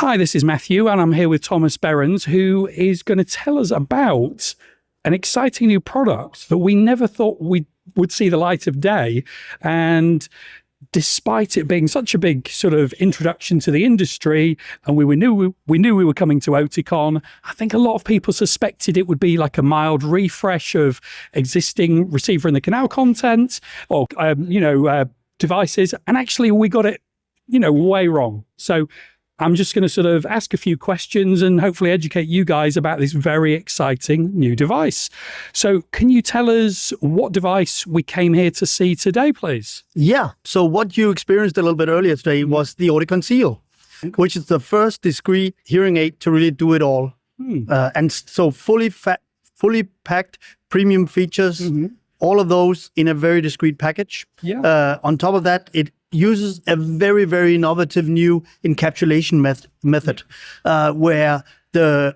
Hi, this is Matthew, and I'm here with Thomas Behrens, who is going to tell us about an exciting new product that we never thought we would see the light of day. And despite it being such a big sort of introduction to the industry, and we knew we were coming to Oticon, I think a lot of people suspected it would be like a mild refresh of existing receiver in the canal content or, devices. And actually, we got it, way wrong. So I'm just going to sort of ask a few questions and hopefully educate you guys about this very exciting new device. So can you tell us what device we came here to see today, please? Yeah. So what you experienced a little bit earlier today was the Oticon Zeal, which is the first discrete hearing aid to really do it all. And so fully packed premium features, all of those in a very discreet package. Yeah. On top of that, it uses a very, very innovative new encapsulation method where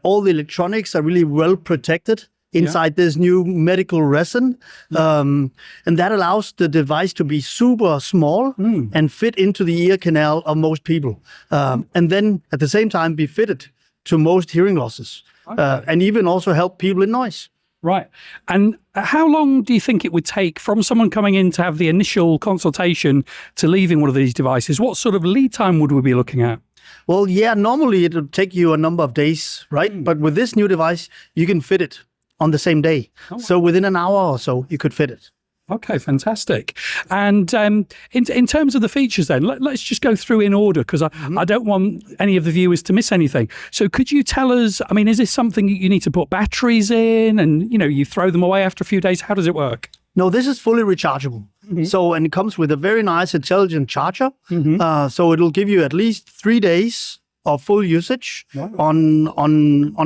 all the electronics are really well protected inside this new medical resin. And that allows the device to be super small and fit into the ear canal of most people. And then at the same time be fitted to most hearing losses and even also help people in noise. Right. And how long do you think it would take from someone coming in to have the initial consultation to leaving one of these devices? What sort of lead time would we be looking at? Well, yeah, normally it would take you a number of days, right? But with this new device, you can fit it on the same day. Oh. So within an hour or so, you could fit it. Okay, fantastic. And in terms of the features then, let's just go through in order because I don't want any of the viewers to miss anything. So could you tell us, is this something you need to put batteries in and, you throw them away after a few days? How does it work? No, this is fully rechargeable. So, and it comes with a very nice intelligent charger. So it'll give you at least 3 days of full usage on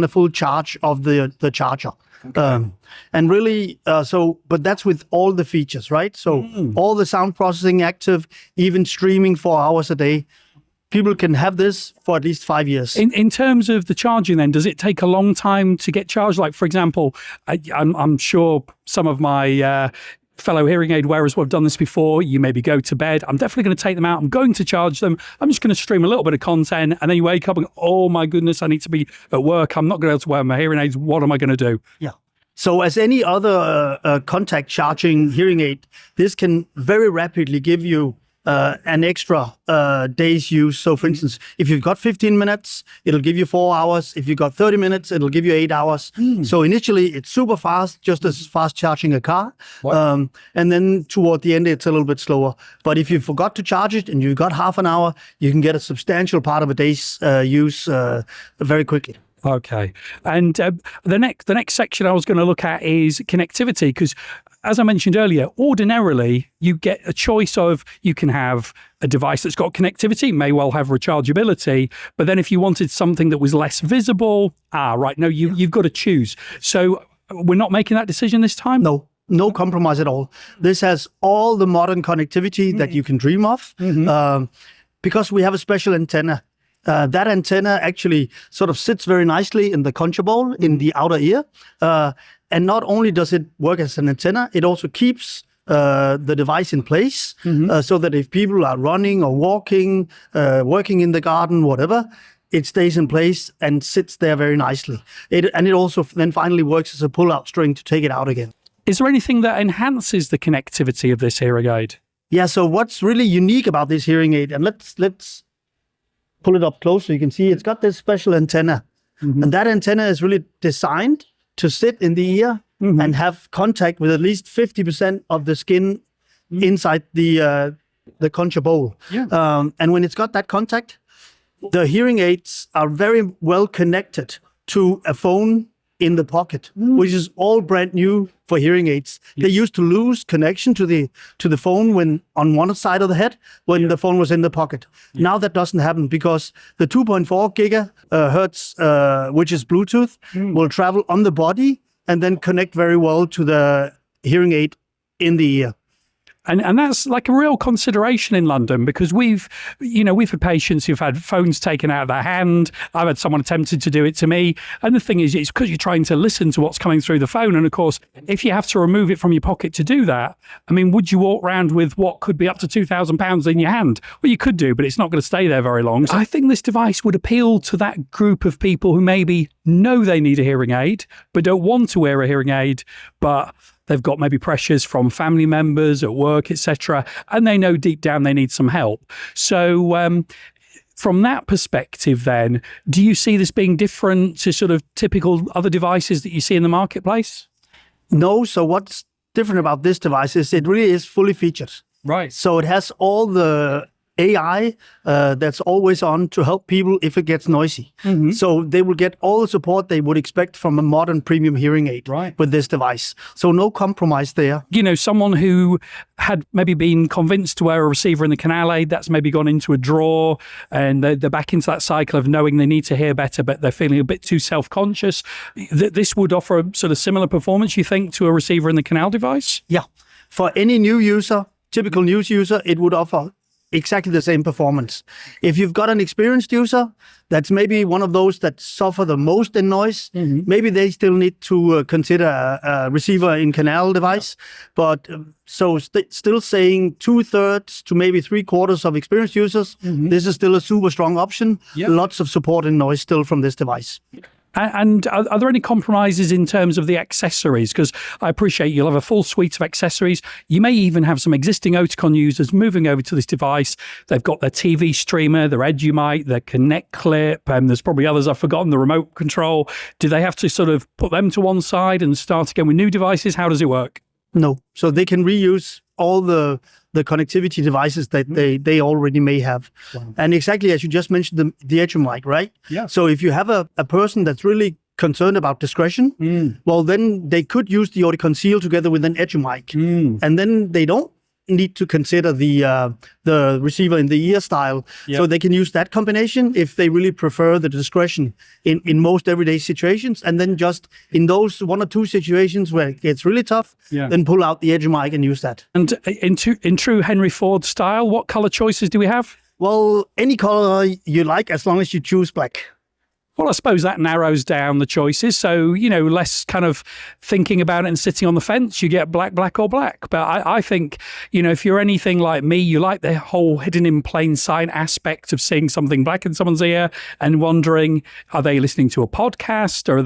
a full charge of the charger. Okay. And really, but that's with all the features, right? So all the sound processing active, even streaming 4 hours a day. People can have this for at least 5 years. In terms of the charging then, does it take a long time to get charged? Like, for example, I'm sure some of my fellow hearing aid wearers will have done this before. You maybe go to bed. I'm definitely going to take them out. I'm going to charge them. I'm just going to stream a little bit of content. And then you wake up and, oh my goodness, I need to be at work. I'm not going to be able to wear my hearing aids. What am I going to do? Yeah. So as any other contact charging hearing aid, this can very rapidly give you an extra day's use. So for instance, if you've got 15 minutes, it'll give you 4 hours. If you've got 30 minutes, it'll give you 8 hours. So initially it's super fast, just as fast charging a car. And then toward the end, it's a little bit slower. But if you forgot to charge it and you've got half an hour, you can get a substantial part of a day's use very quickly. Okay. And the next section I was going to look at is connectivity, because as I mentioned earlier, ordinarily you get a choice of, you can have a device that's got connectivity, may well have rechargeability, but then if you wanted something that was less visible, you've got to choose. So we're not making that decision this time? No compromise at all. This has all the modern connectivity that you can dream of, because we have a special antenna. That antenna actually sort of sits very nicely in the concha bowl in the outer ear. And not only does it work as an antenna, it also keeps the device in place so that if people are running or walking, working in the garden, whatever, it stays in place and sits there very nicely. It also then finally works as a pull-out string to take it out again. Is there anything that enhances the connectivity of this hearing aid? Yeah, so what's really unique about this hearing aid, and let's pull it up close so you can see it's got this special antenna. And that antenna is really designed to sit in the ear and have contact with at least 50% of the skin inside the concha bowl. And when it's got that contact, the hearing aids are very well connected to a phone in the pocket, which is all brand new for hearing aids. They used to lose connection to the phone when on one side of the head when the phone was in the pocket. Now that doesn't happen because the 2.4 gigahertz, which is Bluetooth, will travel on the body and then connect very well to the hearing aid in the ear. And that's like a real consideration in London, because we've had patients who've had phones taken out of their hand. I've had someone attempted to do it to me. And the thing is, it's because you're trying to listen to what's coming through the phone. And of course, if you have to remove it from your pocket to do that, I mean, would you walk around with what could be up to £2,000 in your hand? Well, you could do, but it's not going to stay there very long. So I think this device would appeal to that group of people who maybe know they need a hearing aid, but don't want to wear a hearing aid, but they've got maybe pressures from family members at work, etc., and they know deep down they need some help. So from that perspective then, do you see this being different to sort of typical other devices that you see in the marketplace? No. So what's different about this device is it really is fully featured. Right. So it has all the AI that's always on to help people if it gets noisy. So they will get all the support they would expect from a modern premium hearing aid with this device. So no compromise there. You know, someone who had maybe been convinced to wear a receiver in the canal aid, that's maybe gone into a drawer, and they're back into that cycle of knowing they need to hear better, but they're feeling a bit too self-conscious. This would offer a sort of similar performance, you think, to a receiver in the canal device? Yeah. For any new user, typical news user, it would offer exactly the same performance. If you've got an experienced user that's maybe one of those that suffer the most in noise, maybe they still need to consider a receiver in canal device. But so still saying 2/3 to maybe 3/4 of experienced users, this is still a super strong option. Lots of support in noise still from this device. And are there any compromises in terms of the accessories? Because I appreciate you'll have a full suite of accessories. You may even have some existing Oticon users moving over to this device. They've got their TV streamer, their EduMic, their Connect clip, and there's probably others I've forgotten, the remote control. Do they have to sort of put them to one side and start again with new devices? How does it work? No. So they can reuse all the connectivity devices that they already may have. Wow. And exactly as you just mentioned, the EduMic, right? Yeah. So if you have a person that's really concerned about discretion, well, then they could use the Oticon Zeal together with an EduMic. And then they don't need to consider the receiver in the ear style. So they can use that combination if they really prefer the discretion in most everyday situations. And then just in those 1 or 2 situations where it gets really tough, then pull out the EduMic and use that. And in true Henry Ford style, what color choices do we have? Well, any color you like, as long as you choose black. Well, I suppose that narrows down the choices. So, you know, less kind of thinking about it and sitting on the fence, you get black, black or black. But I think, you know, if you're anything like me, you like the whole hidden in plain sight aspect of seeing something black in someone's ear and wondering, are they listening to a podcast? Or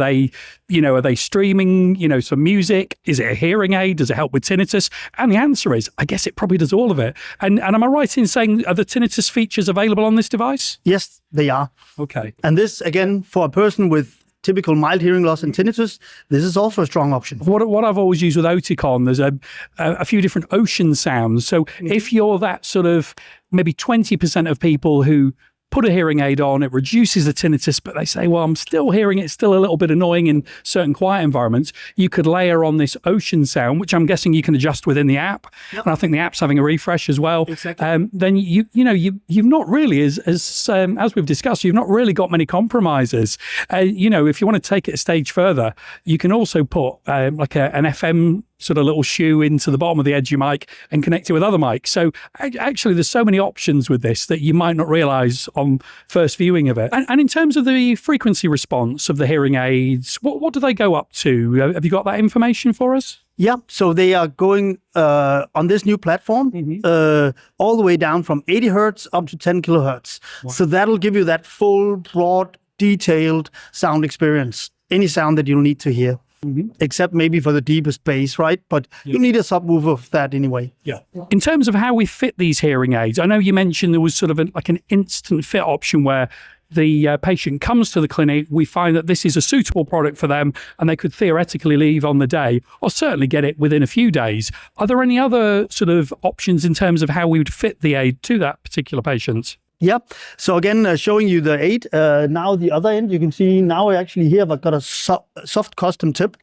are they streaming, you know, some music? Is it a hearing aid? Does it help with tinnitus? And the answer is, I guess it probably does all of it. And am I right in saying, are the tinnitus features available on this device? Yes, they are. Okay. And this, again, for a person with typical mild hearing loss and tinnitus, this is also a strong option. What I've always used with Oticon, there's a few different ocean sounds. So if you're that sort of maybe 20% of people who put a hearing aid on, it reduces the tinnitus, but they say, well, I'm still hearing it, still a little bit annoying in certain quiet environments. You could layer on this ocean sound, which I'm guessing you can adjust within the app. And I think the app's having a refresh as well. Exactly. Then you've not really, as we've discussed, you've not really got many compromises. You know, if you want to take it a stage further, you can also put like an FM sort of little shoe into the bottom of the EduMic and connect it with other mics. So actually there's so many options with this that you might not realize on first viewing of it. And in terms of the frequency response of the hearing aids, what do they go up to? Have you got that information for us? Yeah, so they are going on this new platform all the way down from 80 hertz up to 10 kilohertz. Wow. So that'll give you that full, broad, detailed sound experience, any sound that you'll need to hear. Except maybe for the deepest bass, right? But you need a subwoofer of that anyway. Yeah. In terms of how we fit these hearing aids, I know you mentioned there was sort of like an instant fit option where the patient comes to the clinic, we find that this is a suitable product for them and they could theoretically leave on the day or certainly get it within a few days. Are there any other sort of options in terms of how we would fit the aid to that particular patient? Yep. So again, showing you the 8. Now the other end, you can see now actually here I've got a soft custom tip,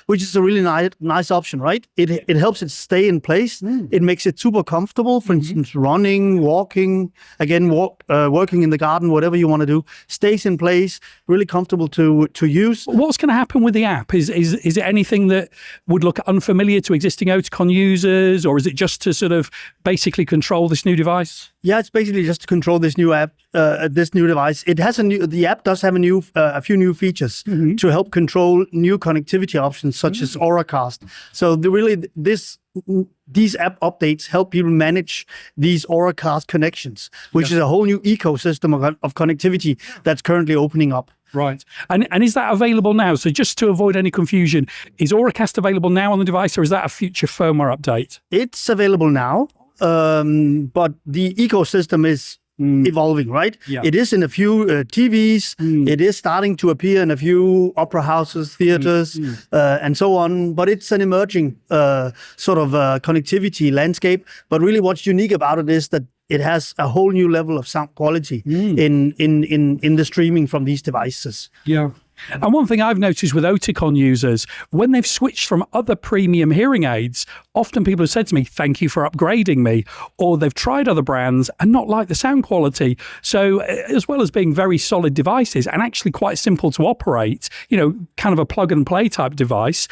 which is a really nice option, right? It helps it stay in place. It makes it super comfortable. For instance, running, walking, again, working in the garden, whatever you want to do, stays in place, really comfortable to use. What's going to happen with the app? Is it anything that would look unfamiliar to existing Oticon users, or is it just to sort of basically control this new device? Yeah, it's basically just to control this new app, this new device. It has the app does have a few new features to help control new connectivity options such as Auracast. So these app updates help people manage these Auracast connections, which is a whole new ecosystem of connectivity that's currently opening up. Right. And is that available now? So just to avoid any confusion, is Auracast available now on the device, or is that a future firmware update? It's available now, but the ecosystem is evolving, right? Yeah. It is in a few TVs. It is starting to appear in a few opera houses, theaters, and so on. But it's an emerging sort of connectivity landscape. But really what's unique about it is that it has a whole new level of sound quality in the streaming from these devices. Yeah. And one thing I've noticed with Oticon users, when they've switched from other premium hearing aids, often people have said to me, thank you for upgrading me, or they've tried other brands and not liked the sound quality. So as well as being very solid devices and actually quite simple to operate, kind of a plug and play type device,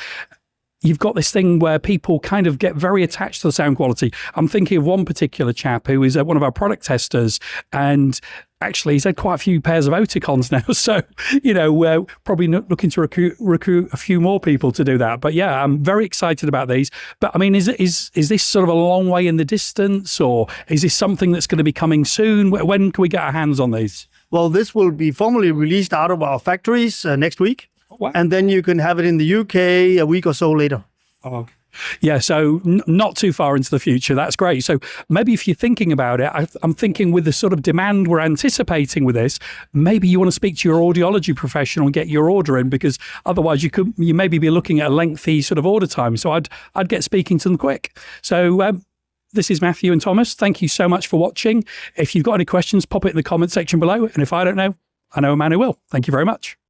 you've got this thing where people kind of get very attached to the sound quality. I'm thinking of one particular chap who is one of our product testers, and actually he's had quite a few pairs of Oticons now. So, we're probably looking to recruit a few more people to do that. But yeah, I'm very excited about these. But I mean, is this sort of a long way in the distance, or is this something that's going to be coming soon? When can we get our hands on these? Well, this will be formally released out of our factories next week. Wow. And then you can have it in the UK a week or so later. Oh, yeah. So not too far into the future. That's great. So maybe if you're thinking about it, I'm thinking with the sort of demand we're anticipating with this, maybe you want to speak to your audiology professional and get your order in, because otherwise you maybe be looking at a lengthy sort of order time. So I'd get speaking to them quick. So this is Matthew and Thomas. Thank you so much for watching. If you've got any questions, pop it in the comment section below. And if I don't know, I know a man who will. Thank you very much.